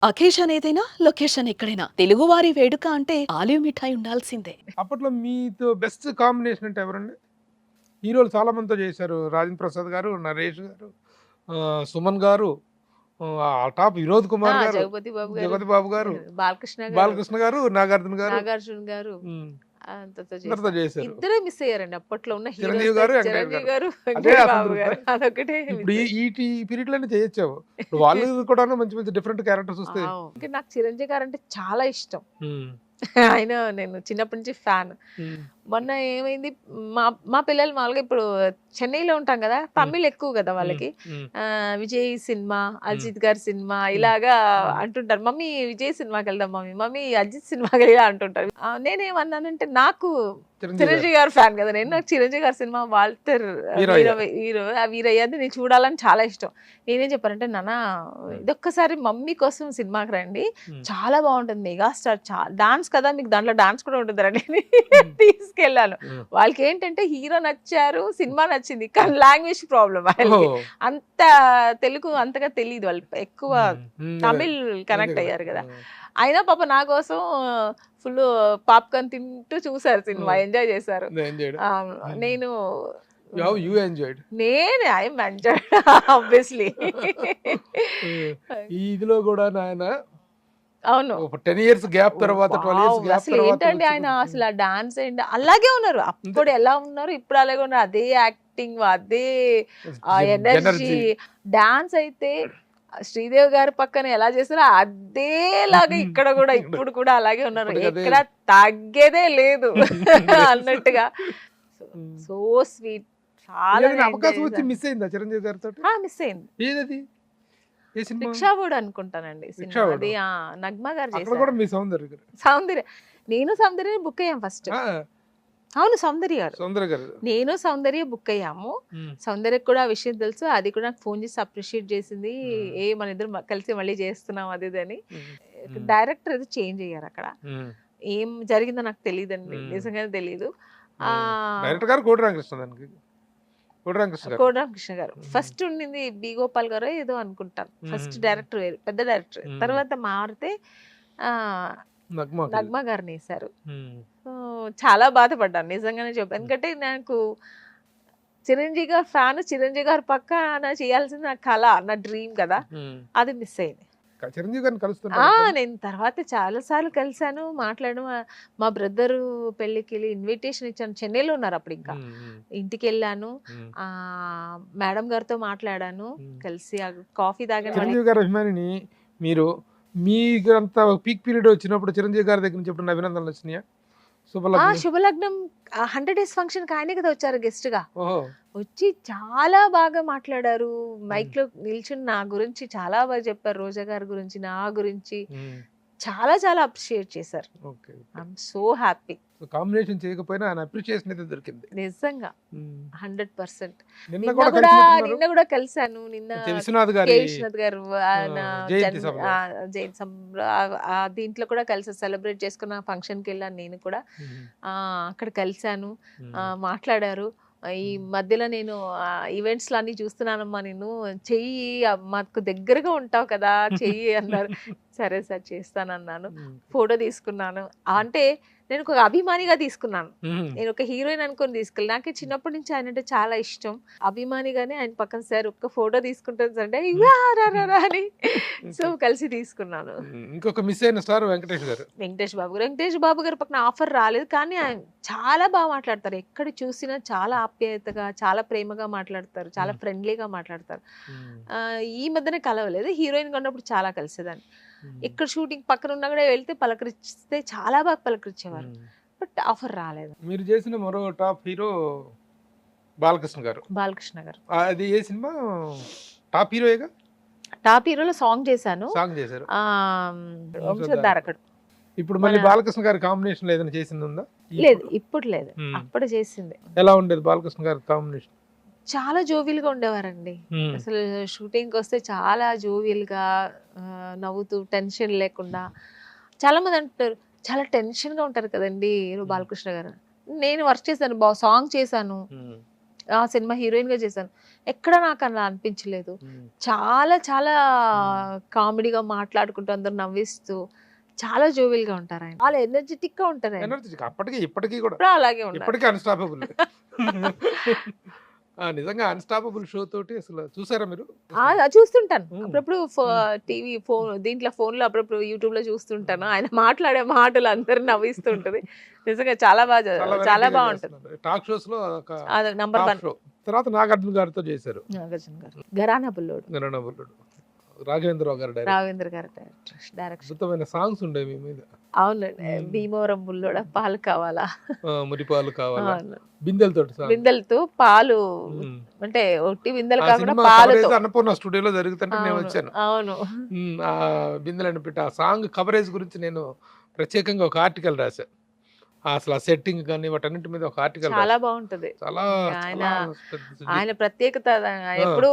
Occasion ఏదైనా location ఎక్కడైనా తెలుగువారి వేడుక అంటే ఆలివ్ మిఠాయి ఉండాల్సిందే. అప్పట్లో మీతో బెస్ట్ కాంబినేషన్ అంటే ఎవరండి? హీరోలు చాలా మందితో చేశారు. 'రాజేంద్ర ప్రసాద్' గారు, 'నరేష్' గారు, 'సుమన్' గారు, ఆ టాప్ 'వినోద్ కుమార్' గారు, 'జగపతి బాబు' గారు, 'జగపతి బాబు' గారు, 'బాలకృష్ణ' గారు, 'బాలకృష్ణ' గారు, 'నాగార్జున' గారు. 'నాగార్జున' గారు హ్మ్. అంతతో అందరితో చేశారు. చేశారు. ఇద్దరే మిస్ అయ్యారండి అప్పట్లో ఉన్న 'చిరంజీవి' హీరోస్‌లో. గారు, 'వెంకటేష్' 'చిరంజీవి' గారు. గారు, అదే 'వెంకటేష్ బాబు' అసంతృప్త. గారు అదొకటే ఇప్పుడు మిస్ ఈ అయ్యారు. పీరియడ్‌లోనే చేయొచ్చావు. ఇప్పుడు వాళ్ళు కూడాను మంచి మంచి డిఫరెంట్ క్యారెక్టర్స్ వస్తాయి. ఇంకా నాకు 'చిరంజీవి' గారు అంటే చాలా ఇష్టం. హ్మ్. ఆయన నేను చిన్నప్పటి నుంచి ఫ్యాన్. హ్మ్. మొన్న ఏమైంది, మా మా పిల్లలు మామూలుగా ఇప్పుడు చెన్నైలో ఉంటాం కదా, హ్మ్. తమిళ్ ఎక్కువ కదా హ్మ్. వాళ్ళకి. హ్మ్. విజయ్ సినిమా, హ్మ్. అజిత్ గారి సినిమా హ్మ్. ఇలాగా హ్మ్. అంటుంటారు. మమ్మీ విజయ్ సినిమాకి వెళ్దాం మమ్మీ, మమ్మీ అజిత్ సినిమాకి వెళ్దాం అంటుంటారు. నేనేమన్నానంటే, నాకు 'చిరంజీవి' గారు. చిరంజీవి గారు ఫ్యాన్ కదా నేను. హ్మ్. నాకు చిరంజీవి గారి సినిమా వాల్టర్ వీరయ్య. హీరో ఆ వీరయ్యది నేను చూడాలని చాలా ఇష్టం. నేనేం చెప్పానంటే, నాన్న హ్మ్. ఇదొక్కసారి మమ్మీ కోసం సినిమాకి రండి, హ్మ్. చాలా బాగుంటుంది, మెగాస్టార్ డాన్స్ కదా, మీకు దాంట్లో డాన్స్ కూడా ఉంటుంది రండి అని హ్మ్. తీసుకెళ్ళాను. హ్మ్. వాళ్ళకి ఏంటంటే హీరో నచ్చారు, సినిమా నచ్చింది, కానీ లాంగ్వేజ్ ప్రాబ్లం వాళ్ళకి. ఓహ్! అంత తెలుగు అంతగా తెలియదు, వాళ్ళు ఎక్కువ హ్మ్. హ్మ్. అదే. తమిళ్ అదే కనెక్ట్ కదా! అయ్యారు కదా. ఆ! అయినా పాప నా కోసం ఫుల్ పాప్కార్న్ తింటూ చూసారు సినిమా, హ్మ్. ఎంజాయ్ చేశారు. నేను చేయడం. ఆ, హ్మ్. నేను హౌ యూ ఎంజాయ్డ్? నేను ఐఎమ్ ఎంజాయ్ ఆబ్వియస్లీ. హ్మ్. ఈ ఇదిలో గూడా నాయన అవును. ఒక 10 ఇయర్స్ గ్యాప్ తర్వాత, 12 ఇయర్స్ వావ్! గ్యాప్ అసలు తర్వాత ఏంటండి ఆయన వచ్చినప్పుడు అసలు ఆ డాన్స్ ఏంటి అలాగే ఉన్నారు. అంతే. అప్పుడు ఎలా ఉన్నారు, ఇప్పుడు అలాగే ఉన్నారు. అదే యాక్టింగ్, అదే ఆ ఎనర్జీ. ఎనర్జీ. డాన్స్ అయితే శ్రీదేవి గారి పక్కన ఎలా చేస్తారో అదేలాగా ఇక్కడ కూడా, ఇప్పుడు కూడా అలాగే ఉన్నారు. ఇప్పటికదే. ఎక్కడ తగ్గేదే లేదు అన్నట్టుగా. హ్మ్. So sweet. చాలా ఏదైనా ఎంజాయ్ అవకాశం వచ్చి చేశాను. మిస్ అయిందా చిరంజీవి గారితోటి? మిస్ అయింది. ఏదది? ఏ సినిమా? 'రిక్షావోడు' అనుకుంటానండి సినిమా. 'రిక్షావాడు'. అది నగ్మా గారు అక్కడ కూడా చేశారు. మీ సౌందర్య గారు. సౌందర్య. నేను సౌందర్య బుక్ అయ్యాం ఫస్ట్. ఆ! అవును, సౌందర్య గారు. సౌందర్య గారు. నేను సౌందర్య బుక్ అయ్యాము. హ్మ్. సౌందర్యకి కూడా ఆ విషయం తెలుసు. అది కూడా నాకు ఫోన్ చేసి అప్రిషియేట్ చేసింది. హ్మ్. మన ఇద్దరం కలిసి మళ్ళీ చేస్తున్నాం అది ఇది అని. హ్మ్. హ్మ్. డైరెక్టర్ ఏదో చేంజ్ అయ్యారు అక్కడ. హ్మ్. ఏం జరిగిందో నాకు తెలీదండి. హ్మ్. నిజంగానే తెలీదు. హ్మ్. ఆహ్, డైరెక్టర్ గారు కోటి రామకృష్ణ దానికి. కోటి రామకృష్ణ గారు. కోటరామకృష్ణ గారు. హ్మ్. ఫస్ట్ ఉండింది బి. గోపాల్ గారో ఏదో అనుకుంటాను. ఫస్ట్ హ్మ్. డైరెక్టర్ వేరు, పెద్ద డైరెక్టర్. హ్మ్. తర్వాత మారితే ఆహ్, నగ్మాకి. నగ్మా గారినేశారు. హ్మ్. చాలా బాధపడ్డాను నిజంగానే చెప్పాను. హ్మ్. ఎందుకంటే నాకు చిరంజీవి గారి ఫ్యాన్, చిరంజీవి గారి పక్కన చేయాల్సింది నా కల, నా డ్రీమ్ కదా. హ్మ్. అది మిస్ అయింది. చిరంజీవి గారిని కలుస్తుంటారా ఎప్పుడన్నా? నేను తర్వాత చాలా సార్లు కలిసాను, మాట్లాడాను. మా బ్రదరు పెళ్ళికి ఇన్విటేషన్ ఇచ్చాను. చెన్నైలో ఉన్నారు అప్పుడు ఇంకా. హ్మ్. హ్మ్. ఇంటికెళ్ళాను. హ్మ్. మేడం గారితో మాట్లాడాను. హ్మ్. కలిసి కాఫీ తాగాను. మళ్ళీ చిరంజీవి గారి అభిమానిని మీరు. మీకంత పీక్ పీరియడ్ వచ్చినప్పుడు చిరంజీవి గారి దగ్గర నుంచి ఎప్పుడన్నా అభినందనలు వచ్చినాయా? శుభలగ్నం. శుభలగ్నం 100 డేస్ ఫంక్షన్‌కి ఆయనే కదా వచ్చారు గెస్ట్‌గా. ఓహో! వచ్చి చాలా బాగా మాట్లాడారు. హ్మ్. మైక్‌లో నిల్చొని నా గురించి చాలా బాగా చెప్పారు. రోజా గారి గురించి, నా గురించి హ్మ్. చాలా చాలా అప్రిషియేట్ చేశారు. Okay. Okay. I am so happy. So, combination చేయకపోయినా ఆయన అప్రిషియేషన్ అయితే దొరికింది. నిజంగా హ్మ్. 100%. నిన్న నిన్న కూడా కూడా కలిసినట్టున్నారు. నిన్న కూడా కలిసాను. నిన్న విశ్వనాథ్ కె. గారి విశ్వనాథ్ గారు ఆయన జయంతి సభలో. జైన్ సభలో దీంట్లో కూడా కలిసి సెలబ్రేట్ చేసుకున్న ఫంక్షన్‌కెళ్ళాను నేను కూడా. హ్మ్. అక్కడ కలిసాను. హ్మ్. మాట్లాడారు. ఈ హ్మ్. మధ్యలో నేను ఈవెంట్స్‌లో అన్నీ చూస్తున్నానమ్మా నిన్ను. చెయ్యి, మాకు దగ్గరగా ఉంటావు కదా, చెయ్యి అన్నారు. సరే సార్ చేస్తానన్నాను. హ్మ్. ఫోటో తీసుకున్నాను. అంటే నేను ఒక అభిమానిగా తీసుకున్నాను. హ్మ్. నేను ఒక హీరోయిన్ అనుకోని తీసుకెళ్ళి. నాకు చిన్నప్పటి నుంచి ఆయనంటే చాలా ఇష్టం. అభిమానిగానే ఆయన పక్కన సార్ ఒక్క ఫోటో తీసుకుంటాను సార్ అంటే, హ్మ్. రా రా రా అని. So okay. కలిసి తీసుకున్నాను. హ్మ్. ఇంకొక మిస్ అయిన స్టార్ వెంకటేష్ గారు. వెంకటేష్ బాబు గారు. వెంకటేష్ బాబు గారి పక్కన ఆఫర్ రాలేదు. కానీ ఆయన చాలా మాట్లాడతారు. ఎక్కడ చూసినా చాలా ఆప్యాయతగా, చాలా ప్రేమగా మాట్లాడతారు. చాలా హ్మ్. ఫ్రెండ్లీగా మాట్లాడతారు. హ్మ్. ఈ మధ్యనే కలవలేదు. హీరోయిన్‌గా ఉన్నప్పుడు చాలా కలిసేదాన్ని. హ్మ్. ఇక్కడ షూటింగ్ పక్కన ఉన్నా కూడా వెళ్తే పలకరిస్తే చాలా బాగా పలకరించేవారు. హ్మ్. బట్ ఆఫర్ రాలేదు. మీరు చేసిన మరో టాప్ హీరో బాలకృష్ణ గారు. బాలకృష్ణ గారు. అది ఏ సినిమా? టాప్ హీరోయేగా? టాప్ హీరోలో సాంగ్ చేశాను. సాంగ్ చేశారు. ఆహ్, వంశోద్ధారకుడు. వంశోద్ధారకుడు. ఇప్పుడు మన మళ్ళీ బాలకృష్ణ గారి కాంబినేషన్‌లో ఏదైనా చేసిందుందా? లేదు, ఇప్పుడు. ఇప్పుడు లేదు. హ్మ్. అప్పుడు చేసింది. ఎలా ఉండేది బాలకృష్ణ గారి కాంబినేషన్? చాలా జోవియల్‌గా ఉండేవారండి. హ్మ్. అసలు షూటింగ్‌కొస్తే చాలా జోవియల్‌గా, నవ్వుతూ టెన్షన్ లేకుండా. చాలామంది అంటారు, చాలా టెన్షన్‌గా ఉంటారు కదండీ హ్మ్. బాలకృష్ణ గారు. నేను వర్క్ చేశాను. సాంగ్ చేశాను. హ్మ్. ఆ సినిమా హీరోయిన్ గా చేశాను. ఎక్కడ నాకు అలా అనిపించలేదు. చాలా చాలా కామెడీగా మాట్లాడుకుంటూ అందరు నవ్విస్తూ చాలా జోవియల్ గా ఉంటారు ఆయన. చాలా ఎనర్జెటిక్ గా ఉంటారు ఆయన. ఎనర్జెటిక్ అప్పటికి ఇప్పటికీ కూడా ఇప్పుడు అలాగే ఉన్నారు. ఇప్పటికీ అన్స్టాపబుల్. నిజంగా అన్స్టాపబుల్ షో తోటి అసలు చూసారా మీరు? చూస్తుంటాను Hmm. అప్పుడప్పుడు టీవీ దీంట్లో ఫోన్ లో అప్పుడప్పుడు యూట్యూబ్ లో చూస్తుంటాను. ఆయన మాట్లాడే మాటలు అందరు నవ్విస్తుంటది. నిజంగా చాలా చాలా బాగుంటుంది. టాక్ షోస్ లో ఒక అది నంబర్ టాప్ 1. షో. తర్వాత నాగార్జున గారితో చేశారు. నాగార్జున గారు గరానా బుల్లోడు, గరణబుల్లుడు. రాఘవేంద్రరావు గారు డైరెక్టర్. రాఘవేంద్ర గారు డైరెక్షన్. అద్భుతమైన సాంగ్స్ ఉండేవి మీ మీద. అవునండి. భీమవరం బుల్లోడ పాలు కావాలా, మురిపాలు కావాలా, అవును. బిందెలతో బిందెలతో పాలు, అంటే ఒట్టి బిందెలు కాకుండా పాలుతో. అన్నపూర్ణ స్టూడియోలో జరుగుతుంటే నేను అవును, వచ్చాను. అవును. ఆ బిందెలను పెట్టి ఆ సాంగ్ కవరేజ్ గురించి నేను ప్రత్యేకంగా ఒక ఆర్టికల్ రాశాను. అసలు ఆ సెట్టింగ్ కానీ వాటన్నిటి మీద ఒక ఆర్టికల్ చాలా బాగుంటది. చాలా ఆయన ప్రత్యేకత ఎప్పుడు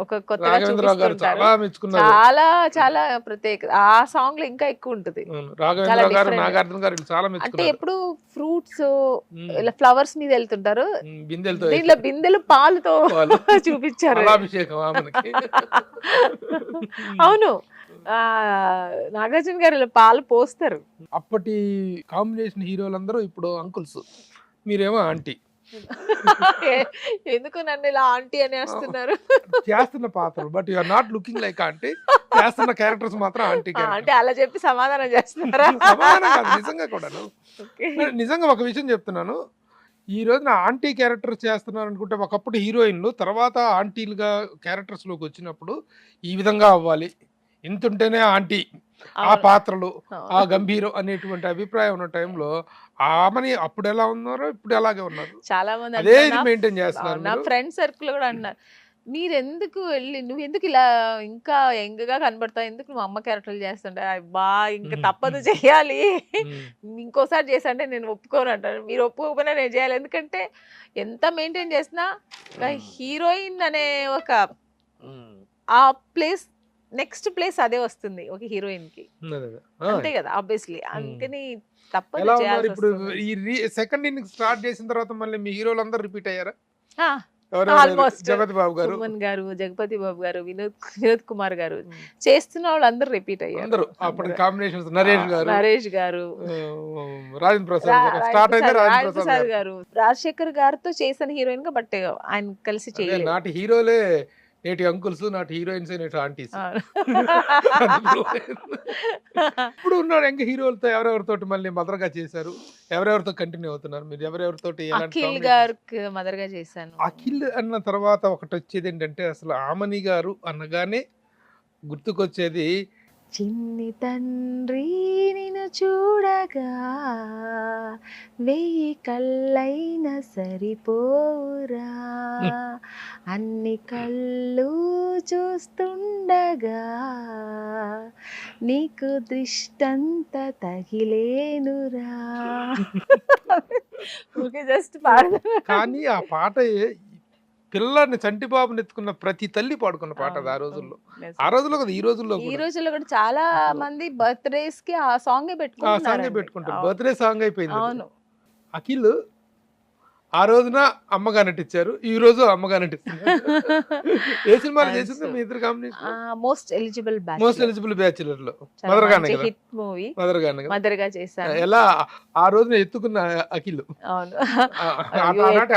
ఒక కొత్తగా రాఘవేంద్రరావు గారు చూపిస్తుంటారు. చాలా మెచ్చుకున్నారు. చాలా చాలా ప్రత్యేకత ఆ సాంగ్ లో ఇంకా ఎక్కువ ఉంటది. రాఘవేంద్రరావు గారు, different. నాగార్జున గారు వీళ్ళు చాలా అంటే మెచ్చుకున్నారు. ఎప్పుడు ఫ్రూట్స్ ఇలా ఫ్లవర్స్ మీద వెళ్తుంటారు, బిందెలతో దీంట్లో బిందెలు పాలుతో పాలు. చూపించారు. పాలాభిషేకం ఆమెకి. అవును. నాగార్జున గారు ఇలా పాలు పోస్తారు. అప్పటి కాంబినేషన్ హీరోలందరూ ఇప్పుడు అంకుల్స్, మీరేమో ఆంటీ. ఎందుకు నన్ను ఇలా ఆంటీ అని వేస్తున్నారు? చేస్తున్న పాత్రలు but you are not looking like aunty. చేస్తున్న క్యారెక్టర్స్ మాత్రం ఆంటీ అంటే అలా చెప్పి సమాధానం చేస్తున్నారా? సమానం కాదు, నిజంగా కూడాను. నిజంగా ఒక విషయం చెప్తున్నాను. ఈ రోజున ఆంటీ క్యారెక్టర్ చేస్తున్నారు అనుకుంటే, ఒకప్పుడు హీరోయిన్లు తర్వాత ఆంటీలుగా క్యారెక్టర్స్ లోకి వచ్చినప్పుడు ఈ విధంగా అవ్వాలి, ఇంత ఉంటేనే ఆంటీ, ఆ పాత్రలు, ఆ గంభీరం అనేటువంటి అభిప్రాయం ఉన్న టైంలో ఆమెని అప్పుడు ఎలా ఉన్నారో ఇప్పుడు అలాగే ఉన్నారు. చాలా మంది అదే మెయింటైన్ చేస్తున్నారు. నా ఫ్రెండ్ సర్కిల్ కూడా అన్నారు, మీరు ఎందుకు వెళ్ళి నువ్వు ఎందుకు ఇలా ఇంకా యంగ్ గా కనబడతావు, ఎందుకు నువ్వు అమ్మ క్యారెక్టర్లు చేస్తుంటా, బా ఇంకా తప్పదు చేయాలి, ఇంకోసారి చేసంటే నేను ఒప్పుకోను అంటాను. మీరు ఒప్పుకోకపోయినా నేను చేయాలి, ఎందుకంటే ఎంత మెయింటైన్ చేసినా హీరోయిన్ అనే ఒక ఆ ప్లేస్, నెక్స్ట్ ప్లేస్ అదే వస్తుంది ఒక హీరోయిన్ కి, అంతే కదా ఆబ్వియస్లీ. అందుకని తప్పదు ఎలా ఉన్నారు చేయాల్సి ఇప్పుడు? వస్తుంది. ఈ సెకండ్ ఇన్నింగ్ స్టార్ట్ చేసిన తర్వాత మళ్ళీ మీ హీరోలు అందరూ రిపీట్ అయ్యారా? ఆల్మోస్ట్ జగపతి బాబు గారు, సుమన్ గారు, జగపతి బాబు గారు, వినోద్ కుమార్ గారు, చేస్తున్న వాళ్ళు అందరూ రిపీట్ అయ్యారు. అందరూ అప్పటి కాంబినేషన్స్. నరేష్ గారు, రాజేంద్ర ప్రసాద్ గారు, స్టార్ట్ అయితే రాజేంద్ర ప్రసాద్ గారు, రాజశేఖర్ గారితో చేసిన హీరోయిన్ గా, బట్ ఆయన కలిసి చేయలేదు. నాటి హీరోలే నేటి అంకుల్స్, నాటి హీరోయిన్స్ నేటి ఆంటీస్. ఇప్పుడు ఉన్నాడు ఇంకా హీరోలతో ఎవరెవరితో మళ్ళీ మదర్ గా చేశారు, ఎవరెవరితో కంటిన్యూ అవుతున్నారు మీరు? ఎవరెవరితో? అఖిల్ గారికి మదర్ గా చేశాను. అఖిల్ అన్న తర్వాత ఒకటి వచ్చేది ఏంటంటే, అసలు ఆమని గారు అనగానే గుర్తుకొచ్చేది చిన్ని తండ్రి నిన్ను చూడగా వెయ్యి కళ్ళైన సరిపోరా, అన్ని కళ్ళు చూస్తుండగా నీకు దృష్టంత తగిలేనురా. Okay, just పాడదా. కానీ ఆ పాట పిల్లాడిని చంటిబాబుని ఎత్తుకున్న ప్రతి తల్లి పాడుకున్న పాట అది. ఆ రోజుల్లో, ఆ రోజుల్లో కదా, ఈ రోజుల్లో ఈ రోజుల్లో కూడా చాలా మంది బర్త్డేస్ కి ఆ సాంగ్ పెట్టుకుంటారు. బర్త్డే సాంగ్ అయిపోయింది. అవును. అఖిల్ ఆ రోజున అమ్మగా నటించారు, ఈ రోజు అమ్మగా నటిస్తున్నారు. ఏ సినిమాలు చేసింది మీ ఇద్దరు కాంబినేషన్? మోస్ట్ ఎలిజిబుల్ బ్యాచులర్ లో మదర్ గానే కదా, హిట్ మూవీ మదర్ గానే కదా. మదర్ గా చేశాను. ఎలా ఆ రోజున ఎత్తుకున్న అఖిల్, అవును.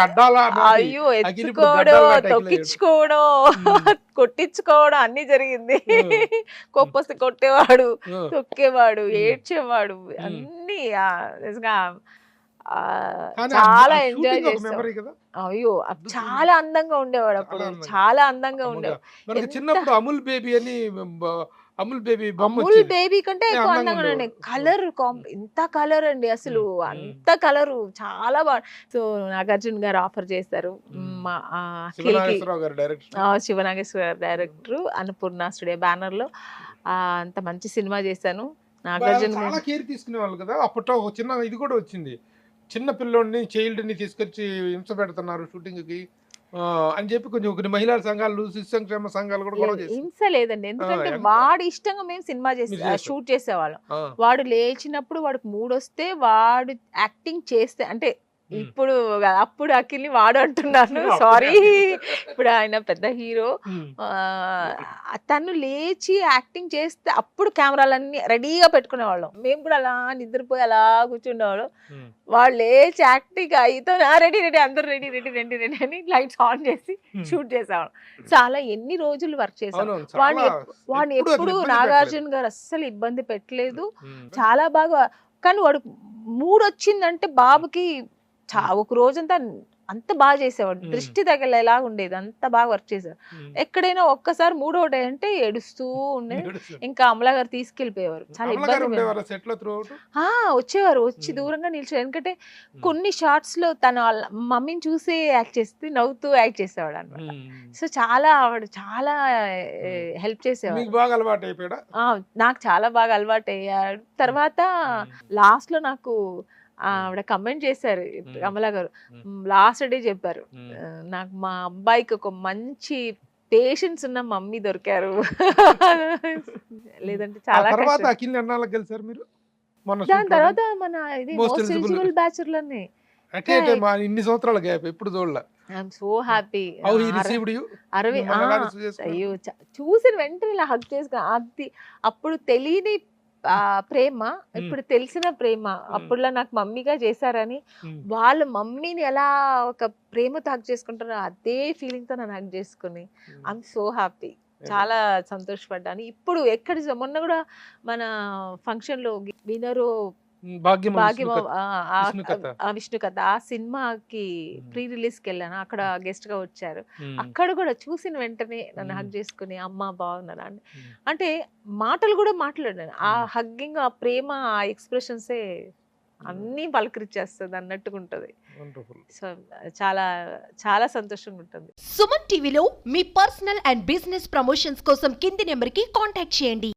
అడ్డాలా అయ్యో, ఎత్తుకోవడం, తొక్కించుకోవడం, కొట్టించుకోవడం అన్ని జరిగింది. కొప్పొస్తే కొట్టేవాడు, తొక్కేవాడు, ఏడ్చేవాడు, అన్ని నిజంగా చాలా ఎంజాయ్ చేస్తాడు. అయ్యో, చాలా అందంగా ఉండేవాడు అప్పుడు, చాలా అందంగా ఉండేవాడు. చిన్నప్పుడు అమూల్ బేబీ అని, అమూల్ బేబీ అమూల్ బేబీ కంటే ఎక్కువ అందంగా ఉండే. కలర్ ఎంత కలర్ అండి అసలు, అంత కలరు చాలా బాగా. సో నాగార్జున గారు ఆఫర్ చేస్తారు, మా శివనాగేశ్వర గారు డైరెక్టర్, అన్నపూర్ణ స్టూడియో బ్యానర్ లో అంత మంచి సినిమా చేశాను. నాగార్జున చాలా కేర్ తీసుకునే వాళ్ళు కదా. అప్పట్లో ఒక చిన్న ఇది కూడా వచ్చింది, చిన్న పిల్లోడిని, చైల్డ్ ని తీసుకొచ్చి హింస పెడుతున్నారు షూటింగ్ కి అని చెప్పి కొన్ని మహిళా సంఘాలు, శిశు సంక్షేమ సంఘాలు కూడా గొడవ చేసి. హింస లేదండి, ఎందుకంటే వాడు ఇష్టంగా మేము సినిమా షూట్ చేసేవాళ్ళం. వాడు లేచినప్పుడు వాడికి మూడ్ వస్తే వాడు యాక్టింగ్ చేస్తే, అంటే ఇప్పుడు అప్పుడు అఖిల్ని వాడు అంటున్నాను, సారీ. ఇప్పుడు ఆయన పెద్ద హీరో. తను లేచి యాక్టింగ్ చేస్తే అప్పుడు కెమెరాలన్నీ రెడీగా పెట్టుకునేవాళ్ళం. మేము కూడా అలా నిద్రపోయి అలా కూర్చునేవాళ్ళం. వాళ్ళు లేచి యాక్టింగ్ అయితే రెడీ రెడీ అందరు రెడీ రెడీ రెడీ రెడీ అని లైట్స్ ఆన్ చేసి షూట్ చేసేవాళ్ళం. చాలా ఎన్ని రోజులు వర్క్ చేసాం. వాడిని ఎప్పుడు నాగార్జున గారు అస్సలు ఇబ్బంది పెట్టలేదు. చాలా బాగా. కానీ వాడు మూడు వచ్చిందంటే బాబుకి ఒక రోజంతా అంత బాగా చేసేవాడు. దృష్టి తగిలేలా ఉండేది, అంత బాగా వర్క్ చేసేవాడు. ఎక్కడైనా ఒక్కసారి మూడో డే అంటే ఏడుస్తూ ఉండేది. ఇంకా అమలా గారు తీసుకెళ్లిపోయేవారు. చాలా ఇబ్బంది. వచ్చేవారు, వచ్చి దూరంగా నిల్చో. ఎందుకంటే కొన్ని షార్ట్స్ లో తన మమ్మీని చూసే యాక్ట్ చేస్తే నవ్వుతూ యాక్ట్ చేసేవాడు అనమాట. సో చాలా ఆవిడ చాలా హెల్ప్ చేసేవాడు. నాకు చాలా బాగా అలవాటు అయ్యాడు. తర్వాత లాస్ట్ లో నాకు ఆవిడ కమెంట్ చేశారు కమలా గారు. లాస్ట్ డే చెప్పారు, నాకు మా అబ్బాయికి ఒక మంచి పేషెన్స్ ఉన్న మమ్మీ దొరికారు. లేదంటే చాలా దాని తర్వాత మన ఇది మోస్ట్ ఎలిజిబుల్ బ్యాచులర్ని ఇన్ని సంవత్సరాల గ్యాప్ ఎప్పుడు చూడలే. I'm so happy. అయ్యో చూసిన వెంటనే ఇలా హగ్ చేసుకుని అది అప్పుడు తెలియని ప్రేమ, ఇప్పుడు తెలిసిన ప్రేమ. అప్పుడులా నాకు మమ్మీగా చేశారని వాళ్ళ మమ్మీని ఎలా ఒక ప్రేమతో హగ్ చేసుకుంటారో అదే ఫీలింగ్ తో నన్ను హగ్ చేసుకుని ఐఎమ్ సో హ్యాపీ. చాలా సంతోషపడ్డాను. ఇప్పుడు ఎక్కడ మొన్న కూడా మన ఫంక్షన్ లో వినరు విష్ణు కథ ఆ సినిమాకి ప్రీ రిలీజ్ కి వెళ్ళాను. అక్కడ గెస్ట్ గా వచ్చారు. అక్కడ కూడా చూసిన వెంటనే నన్ను హగ్ చేసుకుని అమ్మ బాగున్నాను అంటే మాటలు కూడా మాట్లాడాను. ఆ హగ్గింగ్, ఆ ప్రేమ, ఆ ఎక్స్ప్రెషన్సే అన్ని పలకరించేస్తుంది అన్నట్టుగా ఉంటది. సో చాలా చాలా సంతోషంగా ఉంటుంది. సుమన్ టీవీలో మీ పర్సనల్ అండ్ బిజినెస్ ప్రమోషన్స్ కోసం కింది నెంబర్ కి కాంటాక్ట్ చేయండి.